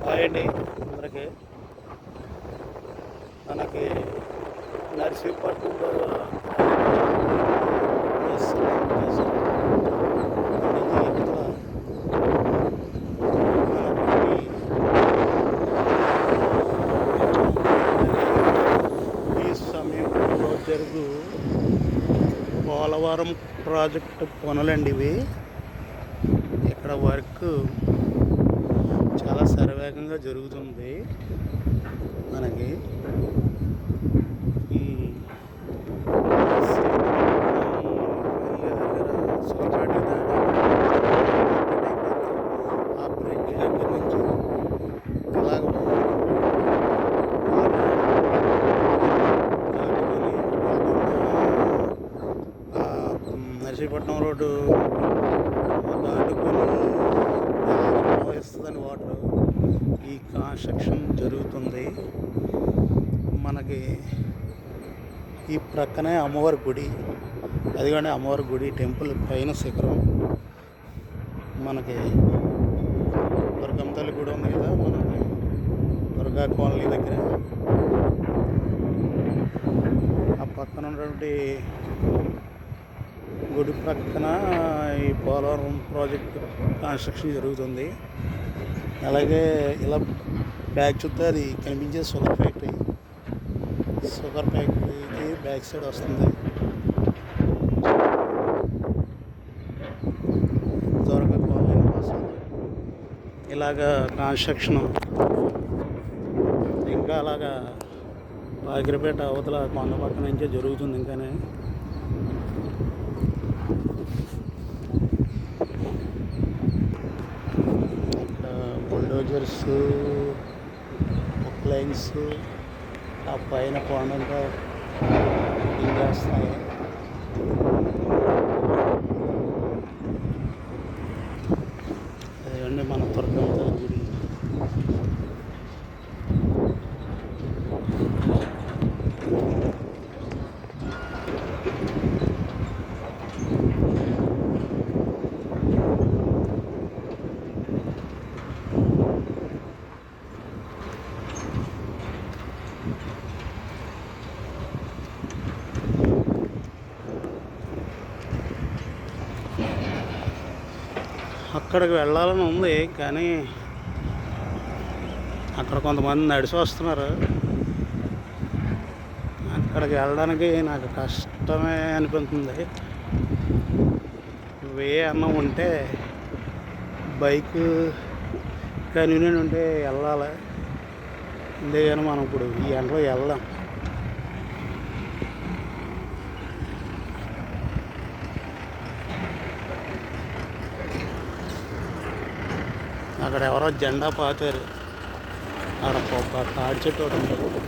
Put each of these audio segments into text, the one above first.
Hi అండి అందరికీ. మనకి నర్సీపట్నంలో ఈ సమయంలో జరుగు పోలవరం ప్రాజెక్టు పనులండి ఇవి. ఇక్కడ వర్క్ చాలా శరవేగంగా జరుగుతుంది. మనకి ఈ సులభాటి ఆ బ్రిడ్జ్ దగ్గర నుంచి అలాగ నర్సీపట్నం రోడ్డు దాటుకొని ప్రవహిస్తుందని వాటర్. ఈ కన్స్ట్రక్షన్ జరుగుతుంది. మనకి ఈ ప్రక్కనే అమ్మవారి గుడి, అదిగోండి అమ్మవారి గుడి టెంపుల్ పైన శిఖరం. మనకి దుర్గమ్మ తల్లి గుడి ఉంది కదా, మనకి దుర్గా కాలనీ దగ్గర. ఆ పక్కన ఉన్నటువంటి గుడి ప్రక్కన ఈ పోలవరం ప్రాజెక్ట్ కన్స్ట్రక్షన్ జరుగుతుంది. అలాగే ఇలా బ్యాక్ చూస్తే అది కనిపించే షుగర్ ఫ్యాక్టరీ. షుగర్ ఫ్యాక్టరీకి బ్యాక్ సైడ్ వస్తుంది. త్వరగా కాలనీ వస్తుంది. ఇలాగా కన్స్ట్రక్షన్ ఇంకా అలాగా పాకిరిపేట అవతల కొండ పక్కన నుంచే జరుగుతుంది. ఇంకానే బుల్డోజర్స్, లైన్స్ ఆ పైన కొండంతా చేస్తాయి. అదండి మన దుర్గమ్మ తల్లి గుడి. అక్కడికి వెళ్ళాలని ఉంది, కానీ అక్కడ కొంతమంది నడిచి వస్తున్నారు. అక్కడికి వెళ్ళడానికి నాకు కష్టమే అనిపిస్తుంది. వే అన్నం ఉంటే బైక్ కన్వీనియంట్ ఉంటే వెళ్ళాలి. అంతేగాని మనం ఇప్పుడు ఈ ఎండలో వెళ్దాం. అక్కడ ఎవరో జెండా పాతారు. అక్కడ ఒక తాడి చెట్టు ఒకటి ఉంది.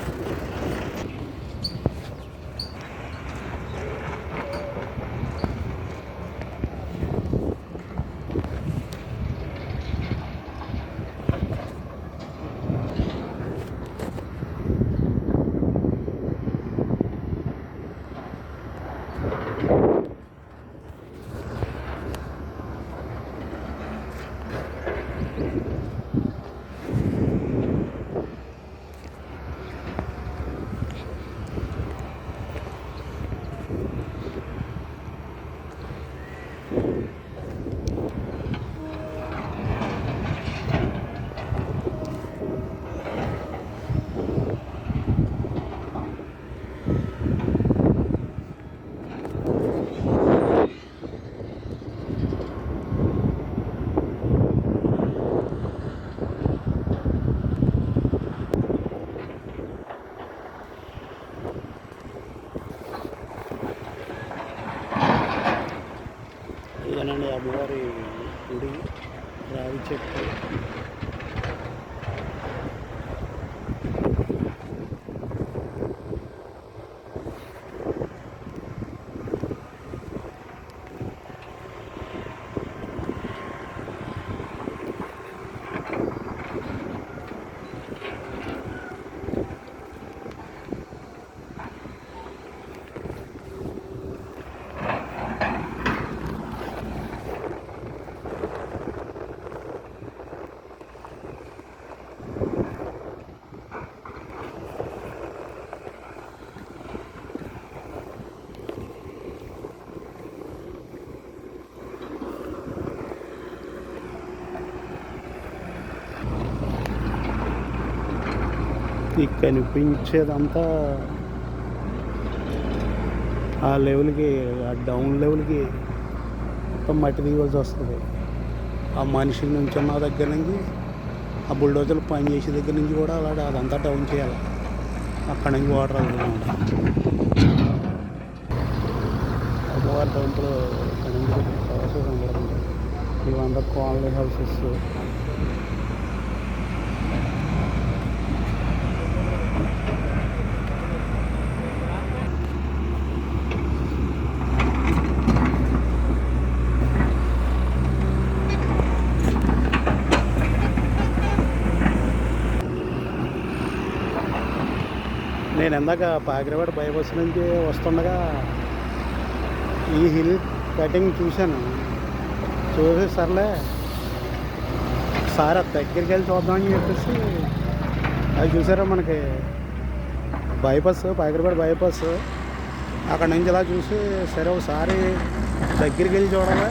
ఇదేనండి అమ్మవారి గుడి, రావి చెట్టు. ఈ కనిపించేదంతా ఆ లెవెల్కి, ఆ డౌన్ లెవెల్కి మొత్తం మట్టి తీయవలసి వస్తుంది. ఆ మనిషి నుంచి ఉన్న దగ్గర నుంచి, ఆ బుల్డోజర్లు పని చేసే దగ్గర నుంచి కూడా అలాగే అదంతా డౌన్ చేయాలి. అక్కడి నుంచి వాటర్ వెళ్తుంది. అమ్మవారి టెంపుల్ ఇక్కడ నుంచి ప్రాసెస్ కనబడుతుంది. ఇవంతా కాలనీ హౌసెస్. నేను ఇందాక పాకిరవాడ బైపాస్ నుంచి వస్తుండగా ఈ హిల్ కటింగ్ చూశాను. చూసి సర్లే ఒకసారి దగ్గరికి వెళ్ళి చూద్దామని చెప్పేసి, అది చూసారా మనకి బైపాస్, పాకిరవాడ బైపాస్. అక్కడ నుంచి ఇలా చూసి సరే ఒకసారి దగ్గరికి వెళ్ళి చూడాలి.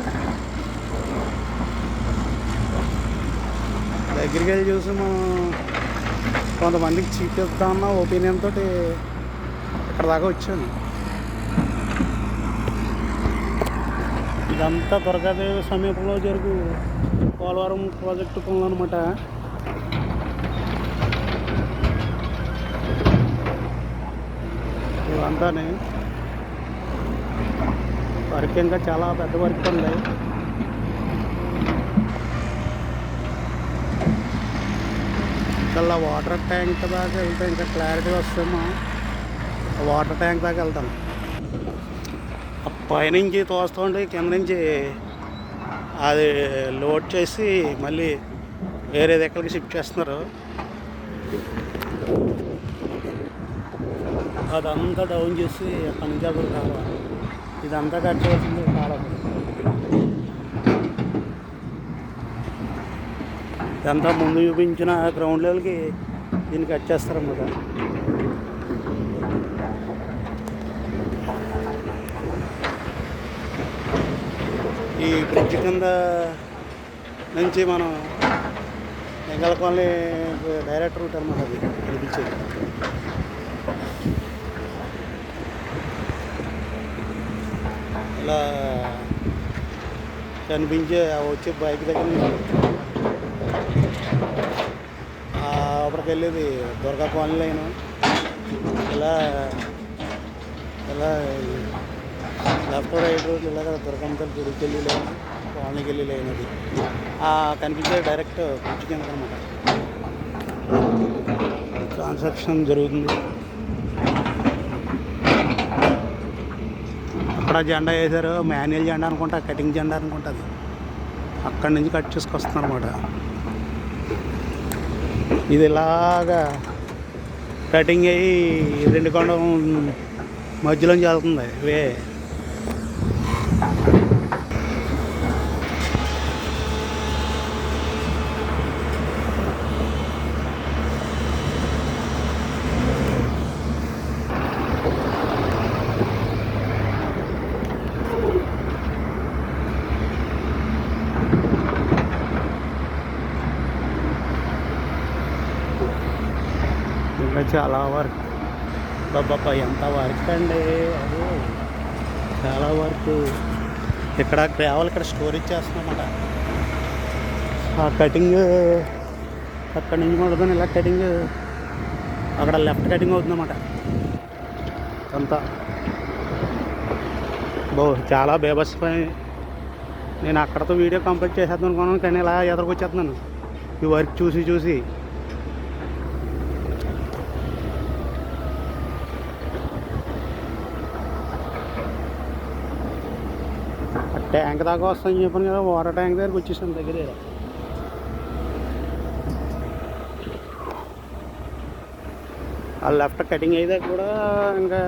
దగ్గరికి వెళ్ళి చూసి మనం కొంతమందికి చూపిద్దామన్న ఒపీనియన్ తోటి ఇక్కడ దాకా వచ్చాను. ఇదంతా దుర్గాదేవి సమీపంలో జరుగు పోలవరం ప్రాజెక్టు పనులు అనమాట. ఇవంతానే వర్క్ ఇంకా చాలా పెద్ద వర్క్ ఉంది. ఇంకా వాటర్ ట్యాంక్ దాకా వెళ్తే ఇంకా క్లారిటీ వస్తేమో వాటర్ ట్యాంక్ దాకా వెళ్తాను. పైనుంచి తోస్తుంటే కింద నుంచి అది లోడ్ చేసి మళ్ళీ వేరే దగ్గరికి షిఫ్ట్ చేస్తున్నారు. అదంతా డౌన్ చేసి అక్కడి నుంచి అప్పుడు కావాలి. ఇదంతా కట్ చేయాల్సింది కాలం. ఇదంతా ముందు చూపించిన గ్రౌండ్ లెవెల్కి దీన్ని కట్ చేస్తారన్నమాట. ఈ బ్రిడ్జ్ కింద నుంచి మనం నెగలకొల్లి డైరెక్ట్ రూట్ అనమాట. అది కనిపించేది. ఇలా కనిపించే వచ్చే బైక్ దగ్గర నుంచి అప్పటికి వెళ్ళేది దుర్గా కాలనీ లైన్. ఇలా ఇలా లెఫ్ట్ రైట్ రోడ్ ఇలాగ దుర్గమ్మ తల్లి గుడికి వెళ్ళి లైన్, కాలనీకి వెళ్ళి లైన్. అది కనిపించే డైరెక్ట్ బ్రిడ్జ్ కింద అనమాట. కన్స్ట్రక్షన్ జరుగుతుంది. అక్కడ జెండా వేశారు, మాన్యువల్ జెండా అనుకుంటా, కటింగ్ జెండా అనుకుంటుంది. అక్కడి నుంచి కట్ చేసుకొస్తున్నారు అనమాట. ఇది ఇలాగా కటింగ్ అయ్యి రెండు కొండ మధ్యలోంచి వెళ్తుంది వే. ఇంకా చాలా వర్క్. బాబా ఎంత వర్క్ అండి అది, చాలా వర్క్. ఇక్కడ గ్రావెల్ ఇక్కడ స్టోరేజ్ చేస్తున్నామన్నమాట. ఆ కటింగ్ అక్కడి నుంచి మొదలుకొని ఇలా కటింగ్ అక్కడ లెఫ్ట్ కటింగ్ అవుతుందన్నమాట. అంతా చాలా బేబస్ పని. నేను అక్కడతో వీడియో కంప్లీట్ చేసేద్దాం అనుకున్నాను, కానీ ఇలా ఎదురుకొచ్చేస్తున్నాను ఈ వర్క్ చూసి చూసి. ట్యాంక్ దాకా వస్తాయని చెప్పాను కదా, వాటర్ ట్యాంక్ దగ్గరికి వచ్చేసాను దగ్గర. ఆ లెఫ్ట్ కటింగ్ అయితే కూడా ఇంకా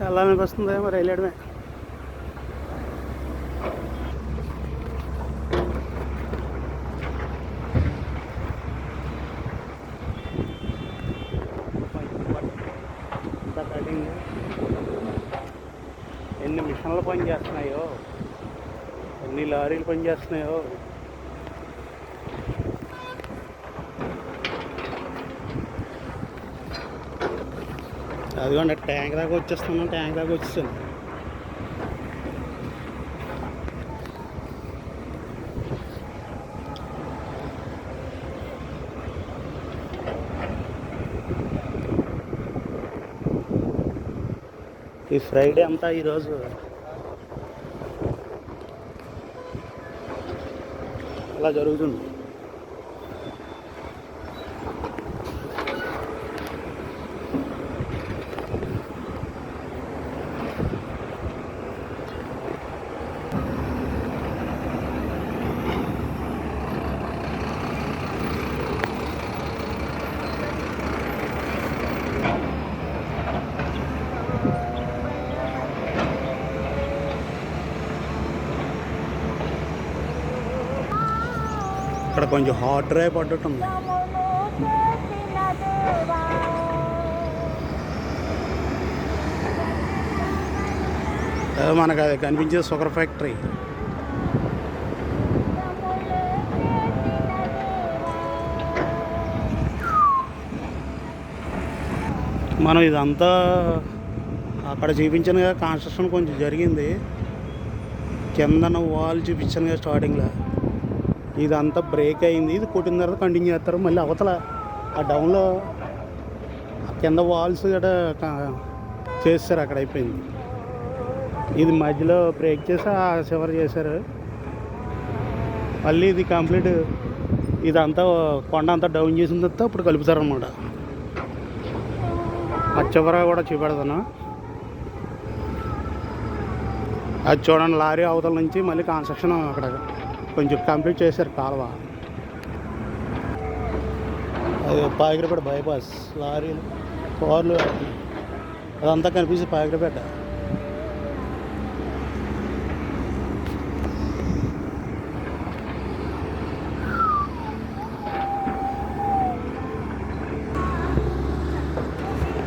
వెళ్ళాలనిపిస్తుంది, మరి వెళ్ళడమే. ఇంత కటింగ్ ఎన్ని మిషన్లు పని చేస్తున్నాయో, ఎన్ని లారీలు పనిచేస్తున్నాయో. అదిగోండి ట్యాంక్ దాకా వచ్చేస్తున్నాం, ట్యాంక్ దాకా వచ్చేసాను. ఈ ఫ్రైడే అంతా ఈరోజు అలా జరుగుతుంది. ఇక్కడ కొంచెం హాట్ డ్రై పడ్డట్టుంది. మనకు అది కనిపించే షుగర్ ఫ్యాక్టరీ. మనం ఇదంతా అక్కడ చూపించాను కదా, కన్స్ట్రక్షన్ కొంచెం జరిగింది. కిందన వాల్ చూపించాను కదా స్టార్టింగ్లో, ఇదంతా బ్రేక్ అయింది. ఇది కొట్టిన తర్వాత కంటిన్యూ చేస్తారు. మళ్ళీ అవతల ఆ డౌన్లో కింద వాల్స్ కూడా చేస్తారు, అక్కడ అయిపోయింది. ఇది మధ్యలో బ్రేక్ చేసి ఆ చివరి చేశారు. మళ్ళీ ఇది కంప్లీట్ ఇదంతా కొండ అంతా డౌన్ చేసిన తర్వాత అప్పుడు కలుపుతారనమాట. ఆ చివర కూడా చూపెడతాను. అది చూడండి, లారీ అవతల నుంచి మళ్ళీ కన్స్ట్రక్షన్ అక్కడ కొంచెం కంప్లీట్ చేశారు కాలువ. అది పాగిరిపేట బైపాస్, లారీలు కార్లు అదంతా కనిపిస్తుంది పాగిరిపేట.